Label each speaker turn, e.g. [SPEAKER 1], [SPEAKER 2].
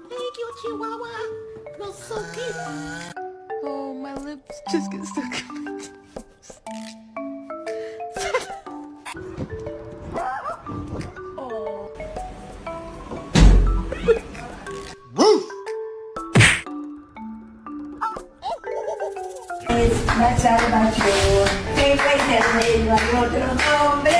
[SPEAKER 1] Thank you, Chihuahua. Smells so good.
[SPEAKER 2] Oh, my lips just get stuck in my teeth.
[SPEAKER 3] That's all about you. Hey, wait, there's a otro nombre.